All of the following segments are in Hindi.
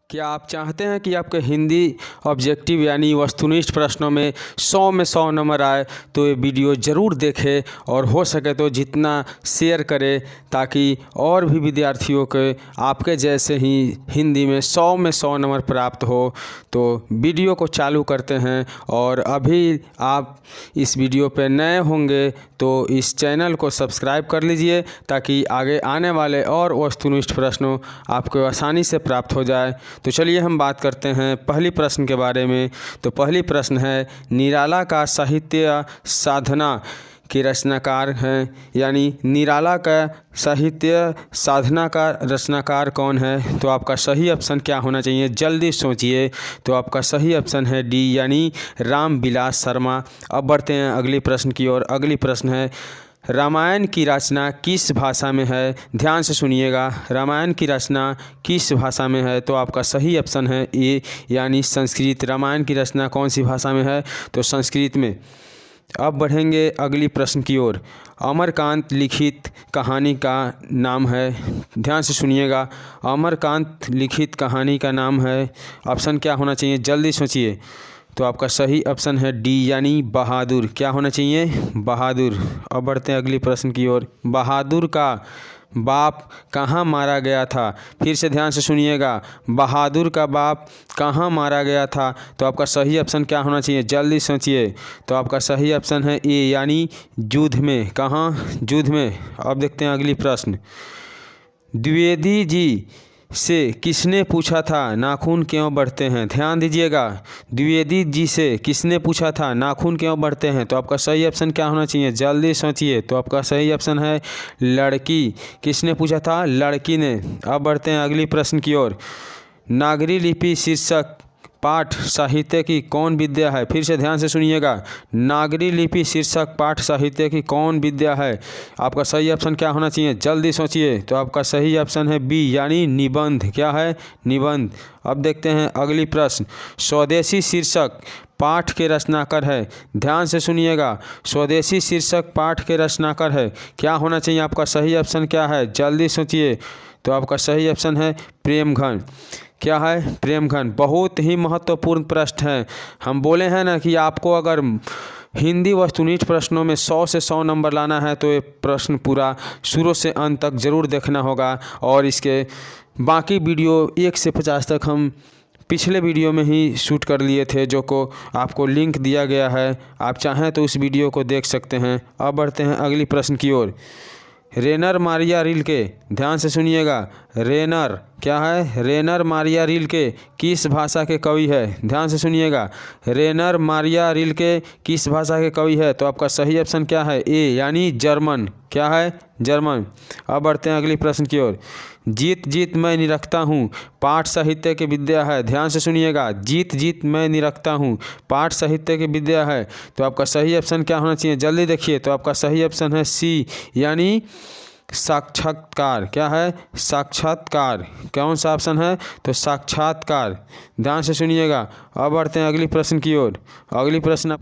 क्या आप चाहते हैं कि आपके हिंदी ऑब्जेक्टिव यानी वस्तुनिष्ठ प्रश्नों में 100 नंबर आए? तो ये वीडियो ज़रूर देखें और हो सके तो जितना शेयर करें ताकि और भी विद्यार्थियों के आपके जैसे ही हिंदी में 100 नंबर प्राप्त हो। तो वीडियो को चालू करते हैं। और अभी आप इस वीडियो पे नए होंगे तो इस चैनल को सब्सक्राइब कर लीजिए ताकि आगे आने वाले और वस्तुनिष्ठ प्रश्नों आपको आसानी से प्राप्त हो जाए। तो चलिए हम बात करते हैं पहली प्रश्न के बारे में। तो पहली प्रश्न है, निराला का साहित्य साधना के रचनाकार हैं, यानी निराला का साहित्य साधना का रचनाकार कौन है? तो आपका सही ऑप्शन क्या होना चाहिए? जल्दी सोचिए। तो आपका सही ऑप्शन है डी, यानी रामविलास शर्मा। अब बढ़ते हैं अगली प्रश्न की ओर। अगली प्रश्न है, रामायण की रचना किस भाषा में है? ध्यान से सुनिएगा, रामायण की रचना किस भाषा में है? तो आपका सही ऑप्शन है ए, यानी संस्कृत। रामायण की रचना कौन सी भाषा में है? तो संस्कृत में। अब बढ़ेंगे अगली प्रश्न की ओर। अमरकांत लिखित कहानी का नाम है? ध्यान से सुनिएगा, अमरकांत लिखित कहानी का नाम है। ऑप्शन क्या होना चाहिए? जल्दी सोचिए। तो आपका सही ऑप्शन है डी, यानी बहादुर। क्या होना चाहिए? बहादुर। अब बढ़ते हैं अगली प्रश्न की ओर। बहादुर का बाप कहाँ मारा गया था? फिर से ध्यान से सुनिएगा, बहादुर का बाप कहाँ मारा गया था? तो आपका सही ऑप्शन क्या होना चाहिए? जल्दी सोचिए। तो आपका सही ऑप्शन है ए, यानी युद्ध में। कहाँ? युद्ध में। अब देखते हैं अगली प्रश्न। द्विवेदी जी से किसने पूछा था नाखून क्यों बढ़ते हैं? ध्यान दीजिएगा, द्विवेदी जी से किसने पूछा था नाखून क्यों बढ़ते हैं? तो आपका सही ऑप्शन क्या होना चाहिए? जल्दी सोचिए। तो आपका सही ऑप्शन है लड़की। किसने पूछा था? लड़की ने। अब बढ़ते हैं अगली प्रश्न की ओर। नागरी लिपि शीर्षक पाठ साहित्य की कौन विद्या है? फिर से ध्यान से सुनिएगा, नागरी लिपि शीर्षक पाठ साहित्य की कौन विद्या है? आपका सही ऑप्शन क्या होना चाहिए? जल्दी सोचिए। तो आपका सही ऑप्शन है बी, यानी निबंध। क्या है? निबंध। अब देखते हैं अगली प्रश्न। स्वदेशी शीर्षक पाठ के रचनाकार है? ध्यान से सुनिएगा, स्वदेशी शीर्षक पाठ के रचनाकार है। क्या होना चाहिए? आपका सही ऑप्शन क्या है? जल्दी सोचिए। तो आपका सही ऑप्शन है प्रेमघन। क्या है? प्रेमघन। बहुत ही महत्वपूर्ण प्रश्न है। हम बोले हैं ना कि आपको अगर हिंदी वस्तुनिष्ठ प्रश्नों में 100 नंबर लाना है तो ये प्रश्न पूरा शुरू से अंत तक ज़रूर देखना होगा। और इसके बाकी वीडियो 1 से 50 तक हम पिछले वीडियो में ही शूट कर लिए थे, जो को आपको लिंक दिया गया है। आप चाहें तो उस वीडियो को देख सकते हैं। अब बढ़ते हैं अगली प्रश्न की ओर। रेनर मारिया रिल्के, ध्यान से सुनिएगा, रेनर क्या है? रेनर मारिया रिल्के किस भाषा के कवि है? ध्यान से सुनिएगा, रेनर मारिया रिल्के किस भाषा के कवि है? तो आपका सही ऑप्शन क्या है? ए, यानी जर्मन। क्या है? जर्मन। अब बढ़ते हैं अगली प्रश्न की ओर। जीत जीत मैं निरखता हूँ पाठ साहित्य की विद्या है? ध्यान से सुनिएगा, जीत जीत मैं निरखता हूँ पाठ साहित्य की विद्या है। तो आपका सही ऑप्शन क्या होना चाहिए? जल्दी देखिए। तो आपका सही ऑप्शन है सी, यानी साक्षात्कार। क्या है? साक्षात्कार। कौन सा ऑप्शन है? तो साक्षात्कार। ध्यान से सुनिएगा। अब बढ़ते हैं अगली प्रश्न की ओर। अगली प्रश्न,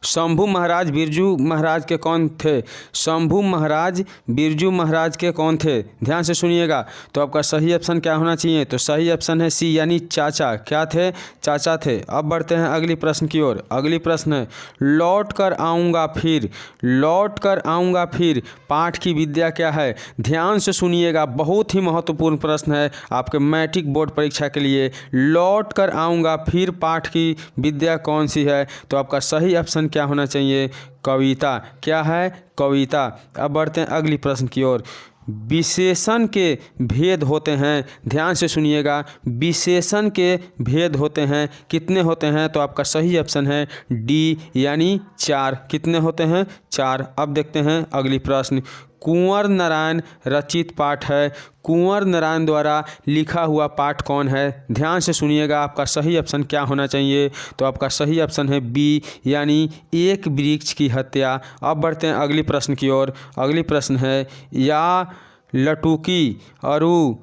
शंभू महाराज बिरजू महाराज के कौन थे? शंभू महाराज बिरजू महाराज के कौन थे? ध्यान से सुनिएगा। तो आपका सही ऑप्शन क्या होना चाहिए? तो सही ऑप्शन है सी, यानी चाचा। क्या थे? चाचा थे। अब बढ़ते हैं अगली प्रश्न की ओर। अगली प्रश्न है, लौट कर आऊँगा फिर, लौट कर आऊँगा फिर पाठ की विद्या क्या है? ध्यान से सुनिएगा, बहुत ही महत्वपूर्ण प्रश्न है आपके मैट्रिक बोर्ड परीक्षा के लिए। लौट कर आऊँगा फिर पाठ की विद्या कौन सी है? तो आपका सही ऑप्शन क्या होना चाहिए? कविता। क्या है? कविता। अब बढ़ते हैं अगली प्रश्न की ओर। विशेषण के भेद होते हैं? ध्यान से सुनिएगा, विशेषण के भेद होते हैं। कितने होते हैं? तो आपका सही ऑप्शन है डी, यानी 4। कितने होते हैं? 4। अब देखते हैं अगली प्रश्न। कुंवर नारायण रचित पाठ है? कुंवर नारायण द्वारा लिखा हुआ पाठ कौन है? ध्यान से सुनिएगा, आपका सही ऑप्शन क्या होना चाहिए? तो आपका सही ऑप्शन है बी, यानी एक वृक्ष की हत्या। अब बढ़ते हैं अगली प्रश्न की ओर। अगली प्रश्न है, या लटूकी अरु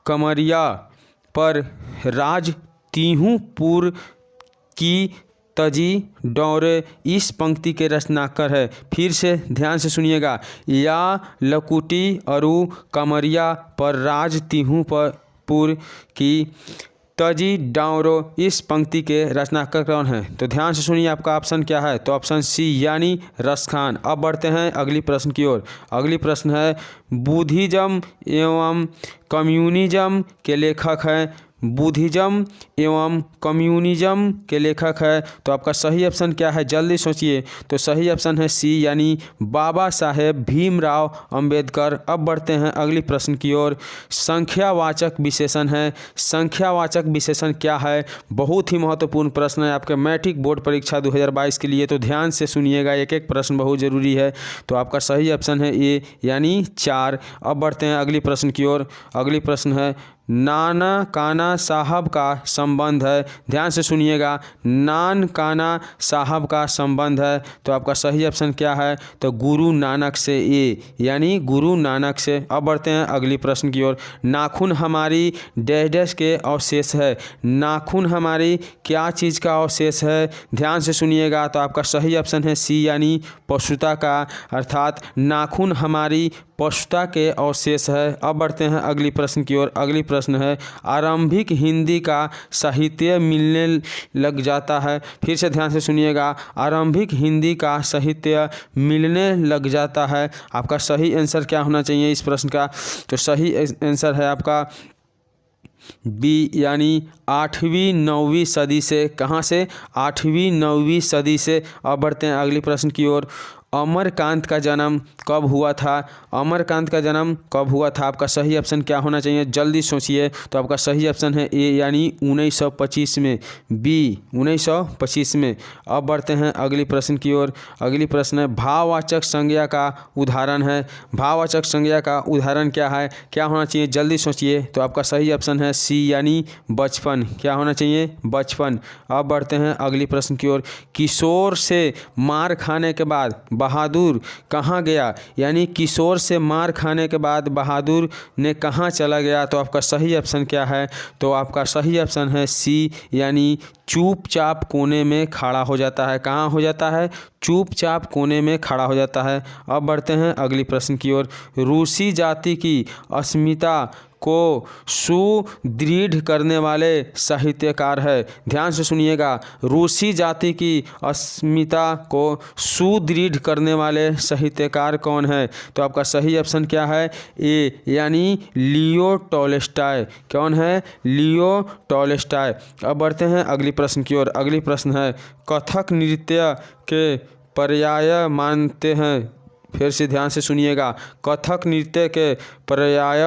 कमरिया पर राज तीहूँपुर की तजी डौरे इस पंक्ति के रचनाकार है? फिर से ध्यान से सुनिएगा, या लकुटी अरु कमरिया पर राज तीहूँ पुर की तजी डांवरो इस पंक्ति के रचनाकार कौन है? तो ध्यान से सुनिए, आपका ऑप्शन क्या है? तो ऑप्शन सी यानी रसखान। अब बढ़ते हैं अगली प्रश्न की ओर। अगली प्रश्न है, बुद्धिज्म एवं कम्युनिज्म के लेखक हैं। बुद्धिज्म एवं कम्युनिज्म के लेखक है। तो आपका सही ऑप्शन क्या है? जल्दी सोचिए। तो सही ऑप्शन है सी यानी बाबा साहेब भीमराव अंबेडकर। अब बढ़ते हैं अगली प्रश्न की ओर। संख्यावाचक विशेषण है। संख्यावाचक विशेषण क्या है? बहुत ही महत्वपूर्ण प्रश्न है आपके मैट्रिक बोर्ड परीक्षा 2022 के लिए, तो ध्यान से सुनिएगा, एक एक प्रश्न बहुत ज़रूरी है। तो आपका सही ऑप्शन है ए यानी 4। अब बढ़ते हैं अगली प्रश्न की ओर। अगली प्रश्न है, नाना काना साहब का संबंध है। ध्यान से सुनिएगा, नान काना साहब का संबंध है। तो आपका सही ऑप्शन क्या है? तो गुरु नानक से, ए यानी गुरु नानक से। अब बढ़ते हैं अगली प्रश्न की ओर। नाखून हमारी डैश डैश के अवशेष है। नाखून हमारी क्या चीज़ का अवशेष है? ध्यान से सुनिएगा। तो आपका सही ऑप्शन है सी यानी पशुता का, अर्थात नाखून हमारी पशुता के अवशेष है। अब बढ़ते हैं अगली प्रश्न की ओर। अगली प्रश्न है, आरंभिक हिंदी का साहित्य मिलने लग जाता है। फिर से ध्यान से सुनिएगा, आरंभिक हिंदी का साहित्य मिलने लग जाता है। आपका सही आंसर क्या होना चाहिए इस प्रश्न का? तो सही आंसर है आपका बी यानी 8वीं 9वीं सदी से। कहाँ से? 8वीं 9वीं सदी से। अब बढ़ते हैं अगली प्रश्न की ओर। अमरकांत का जन्म कब हुआ था? अमरकांत का जन्म कब हुआ था? आपका सही ऑप्शन क्या होना चाहिए? जल्दी सोचिए। तो आपका सही ऑप्शन है ए यानी 1925 में, बी 1925 में। अब बढ़ते हैं अगली प्रश्न की ओर। अगली प्रश्न है, भाववाचक संज्ञा का उदाहरण है। भाववाचक संज्ञा का उदाहरण क्या है? क्या होना चाहिए? जल्दी सोचिए। तो आपका सही ऑप्शन है सी यानी बचपन। क्या होना चाहिए? बचपन। अब बढ़ते हैं अगली प्रश्न की ओर। किशोर से मार खाने के बाद बहादुर कहाँ गया? यानी किशोर से मार खाने के बाद बहादुर ने कहाँ चला गया? तो आपका सही ऑप्शन क्या है? तो आपका सही ऑप्शन है सी यानी चुपचाप कोने में खड़ा हो जाता है। कहाँ हो जाता है? चुपचाप कोने में खड़ा हो जाता है। अब बढ़ते हैं अगली प्रश्न की ओर। रूसी जाति की अस्मिता को सुदृढ़ करने वाले साहित्यकार है। ध्यान से सुनिएगा, रूसी जाति की अस्मिता को सुदृढ़ करने वाले साहित्यकार कौन है? तो आपका सही ऑप्शन क्या है? ए यानी लियो टॉल्स्टॉय। कौन है? Leo Tolstoy. अब बढ़ते हैं अगली प्रश्न की ओर। अगली प्रश्न है, कथक नृत्य के पर्याय मानते हैं। फिर से ध्यान से सुनिएगा, कथक नृत्य के पर्याय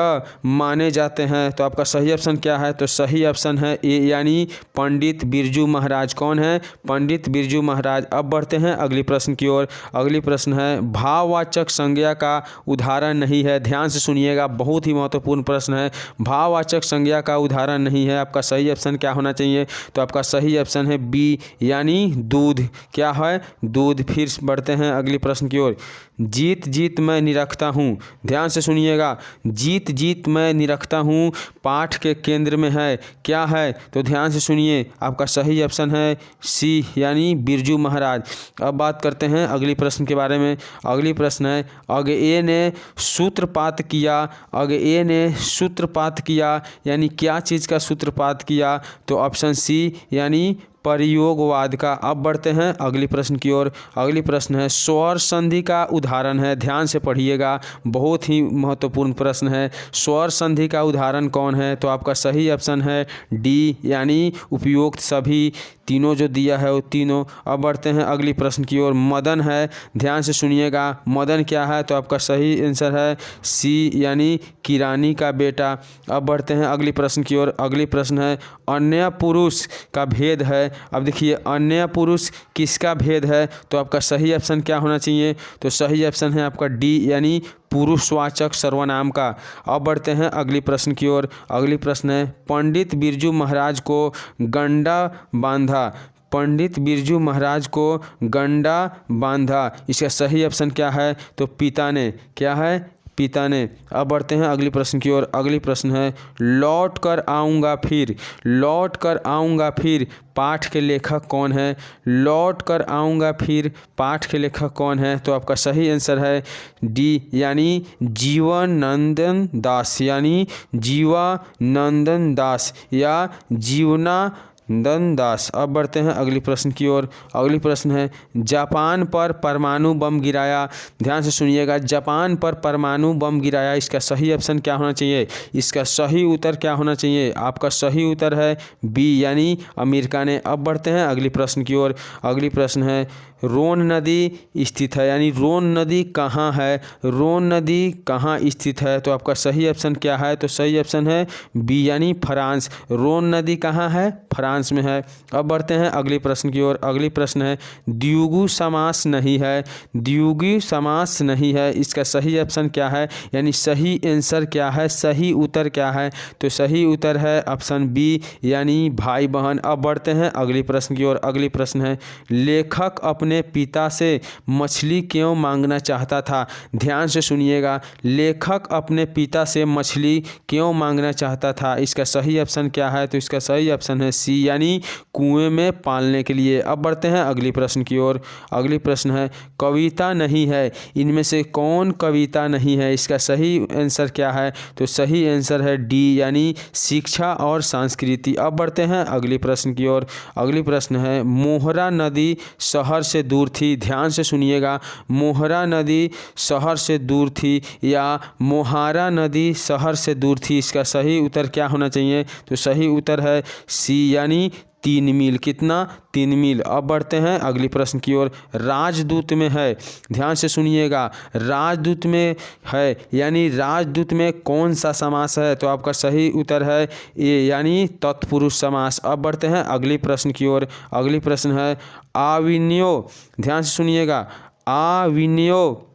माने जाते हैं। तो आपका सही ऑप्शन क्या है? तो सही ऑप्शन है ए यानी पंडित बिरजू महाराज। कौन है? पंडित बिरजू महाराज। अब बढ़ते हैं अगली प्रश्न की ओर। अगली प्रश्न है, भाववाचक संज्ञा का उदाहरण नहीं है। ध्यान से सुनिएगा, बहुत ही महत्वपूर्ण प्रश्न है। भाववाचक संज्ञा का उदाहरण नहीं है। आपका सही ऑप्शन क्या होना चाहिए? तो आपका सही ऑप्शन है बी यानी दूध। क्या है? दूध। फिर बढ़ते हैं अगली प्रश्न की ओर। जीत जीत मैं निरखता हूँ। ध्यान से सुनिएगा, जीत जीत मैं निरखता हूँ पाठ के केंद्र में है। क्या है? तो ध्यान से सुनिए, आपका सही ऑप्शन है सी यानी बिरजू महाराज। अब बात करते हैं अगली प्रश्न के बारे में। अगली प्रश्न है, अगए ने सूत्रपात किया। अगए ने सूत्रपात किया यानी क्या चीज़ का सूत्रपात किया? तो ऑप्शन सी यानी प्रयोगवाद का। अब बढ़ते हैं अगली प्रश्न की ओर। अगली प्रश्न है, स्वर संधि का उदाहरण है। ध्यान से पढ़िएगा, बहुत ही महत्वपूर्ण प्रश्न है। स्वर संधि का उदाहरण कौन है? तो आपका सही ऑप्शन है डी यानी उपयुक्त सभी। तीनों जो दिया है वो तीनों। अब बढ़ते हैं अगली प्रश्न की ओर। मदन है। ध्यान से सुनिएगा, मदन क्या है? तो आपका सही आंसर है सी यानी किरानी का बेटा। अब बढ़ते हैं अगली प्रश्न की ओर। अगली प्रश्न है, अन्य पुरुष का भेद है। अब देखिए, अन्य पुरुष किसका भेद है? तो आपका सही ऑप्शन क्या होना चाहिए? तो सही ऑप्शन है आपका डी यानी पुरुषवाचक सर्वनाम का। अब बढ़ते हैं अगली प्रश्न की ओर। अगली प्रश्न है, पंडित बिरजू महाराज को गंडा बांधा। पंडित बिरजू महाराज को गंडा बांधा, इसका सही ऑप्शन क्या है? तो पिता ने। क्या है? पिता ने। अब बढ़ते हैं अगली प्रश्न की ओर। अगली प्रश्न है लौट कर आऊँगा फिर। लौट कर आऊँगा फिर पाठ के लेखक कौन है? लौट कर आऊँगा फिर पाठ के लेखक कौन है? तो आपका सही आंसर है डी यानी जीवनानंद दास, यानी जीवानंद दास या जीवनानंद दास। अब बढ़ते हैं अगली प्रश्न की ओर। अगली प्रश्न है जापान पर परमाणु बम गिराया। ध्यान से सुनिएगा, जापान पर परमाणु बम गिराया, इसका सही ऑप्शन क्या होना चाहिए? इसका सही उत्तर क्या होना चाहिए? आपका सही उत्तर है बी यानी अमेरिका ने। अब बढ़ते हैं अगली प्रश्न की ओर। अगली प्रश्न है रोन नदी स्थित है, यानी रोन नदी कहाँ है? रोन नदी कहाँ स्थित है? तो आपका सही ऑप्शन क्या है? तो सही ऑप्शन है बी यानी फ्रांस। रोन नदी कहाँ है? फ्रांस में है। अब बढ़ते हैं अगले प्रश्न की ओर। अगली प्रश्न है द्विगु समास नहीं है। द्विगु समास नहीं है, इसका सही ऑप्शन क्या है? यानी सही आंसर क्या है? सही उत्तर क्या है? तो सही उत्तर है ऑप्शन बी यानी भाई बहन। अब बढ़ते हैं अगली प्रश्न की ओर। अगली प्रश्न है लेखक अपने पिता से मछली क्यों मांगना चाहता था? ध्यान से सुनिएगा, लेखक अपने पिता से मछली क्यों मांगना चाहता था? इसका सही ऑप्शन क्या है? तो इसका सही ऑप्शन है सी यानी कुएं में पालने के लिए। अब बढ़ते हैं अगली प्रश्न की ओर। अगली प्रश्न है कविता नहीं है, इनमें से कौन कविता नहीं है? इसका सही आंसर क्या है? तो सही आंसर है डी यानी शिक्षा और संस्कृति। अब बढ़ते हैं अगली प्रश्न की ओर। अगली प्रश्न है मोहरा नदी शहर से दूर थी। ध्यान से सुनिएगा, मोहरा नदी शहर से दूर थी या मोहारा नदी शहर से दूर थी, इसका सही उत्तर क्या होना चाहिए? तो सही उत्तर है सी यानी 3 मील। कितना? 3 मील। अब बढ़ते हैं अगली प्रश्न की ओर। राजदूत में है, ध्यान से सुनिएगा, राजदूत में है यानी राजदूत में कौन सा समास है? तो आपका सही उत्तर है ए यानी तत्पुरुष समास। अब बढ़ते हैं अगली प्रश्न की ओर। अगली प्रश्न है आविन्यो। ध्यान से सुनिएगा, आविन्यो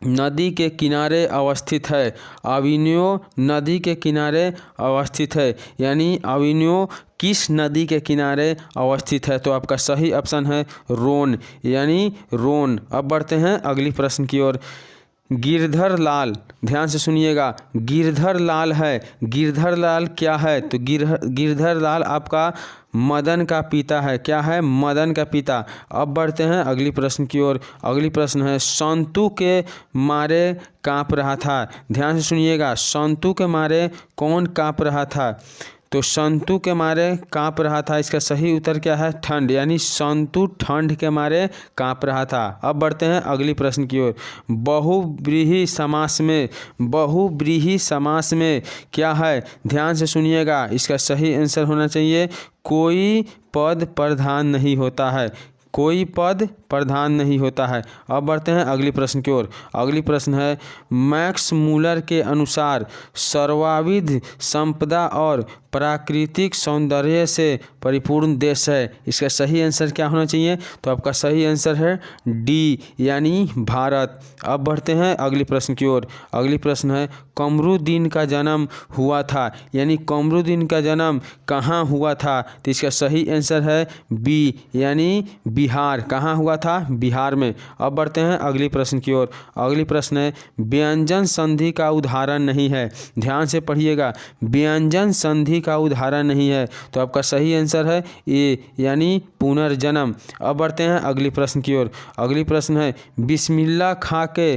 नदी के किनारे अवस्थित है। आविन्यो नदी के किनारे अवस्थित है, यानी आविन्यो किस नदी के किनारे अवस्थित है? तो आपका सही ऑप्शन है रोन यानी रोन। अब बढ़ते हैं अगली प्रश्न की ओर। गिरधर लाल, ध्यान से सुनिएगा, गिरधर लाल है, गिरधर लाल क्या है? तो गिरधर लाल आपका मदन का पिता है। क्या है? मदन का पिता। अब बढ़ते हैं अगली प्रश्न की ओर। अगली प्रश्न है संतु के मारे काँप रहा था। ध्यान से सुनिएगा, संतु के मारे कौन काँप रहा था? तो संतु के मारे काँप रहा था, इसका सही उत्तर क्या है? ठंड, यानी संतु ठंड के मारे काँप रहा था। अब बढ़ते हैं अगली प्रश्न की ओर। बहुव्रीहि समास में, बहुव्रीहि समास में क्या है? ध्यान से सुनिएगा, इसका सही आंसर होना चाहिए कोई पद प्रधान नहीं होता है। कोई पद प्रधान नहीं होता है। अब बढ़ते हैं अगली प्रश्न की ओर। अगली प्रश्न है मैक्स मूलर के अनुसार सर्वाविध संपदा और प्राकृतिक सौंदर्य से परिपूर्ण देश है, इसका सही आंसर क्या होना चाहिए? तो आपका सही आंसर है डी यानी भारत। अब बढ़ते हैं अगली प्रश्न की ओर। अगली प्रश्न है कमरुद्दीन का जन्म हुआ था, यानी कमरुद्दीन का जन्म कहाँ हुआ था? तो इसका सही आंसर है बी यानी बिहार। कहाँ हुआ था? बिहार में। अब बढ़ते हैं अगली प्रश्न की ओर। अगली प्रश्न है व्यंजन संधि का उदाहरण नहीं है। ध्यान से पढ़िएगा, व्यंजन संधि का उदाहरण नहीं है, तो आपका सही आंसर है ए यानी पुनर्जन्म। अब बढ़ते हैं अगली प्रश्न की ओर। अगली प्रश्न है बिस्मिल्लाह खां के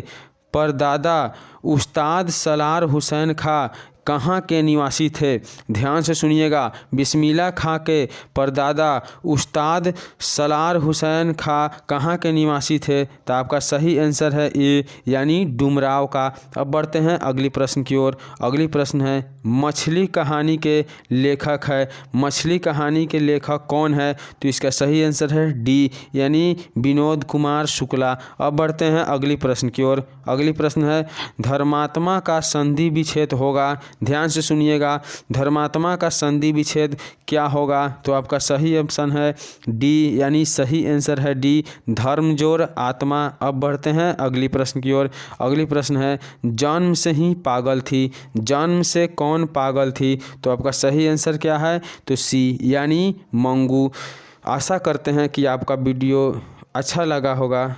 परदादा उस्ताद सलार हुसैन खां कहाँ के निवासी थे? ध्यान से सुनिएगा, बिस्मिल्लाह खां के परदादा उस्ताद सलार हुसैन खां कहाँ के निवासी थे? तो आपका सही आंसर है ए यानी डुमराव का। अब बढ़ते हैं अगली प्रश्न की ओर। अगली प्रश्न है मछली कहानी के लेखक है। मछली कहानी के लेखक कौन है? तो इसका सही आंसर है डी यानी विनोद कुमार शुक्ला। अब बढ़ते हैं अगली प्रश्न की ओर। अगली प्रश्न है धर्मात्मा का संधि विच्छेद होगा। ध्यान से सुनिएगा, धर्मात्मा का संधि विच्छेद क्या होगा? तो आपका सही ऑप्शन है डी यानी सही आंसर है डी धर्म जोड़ आत्मा। अब बढ़ते हैं अगली प्रश्न की ओर। अगली प्रश्न है जन्म से ही पागल थी। जन्म से कौन पागल थी? तो आपका सही आंसर क्या है? तो सी यानी मंगू। आशा करते हैं कि आपका वीडियो अच्छा लगा होगा।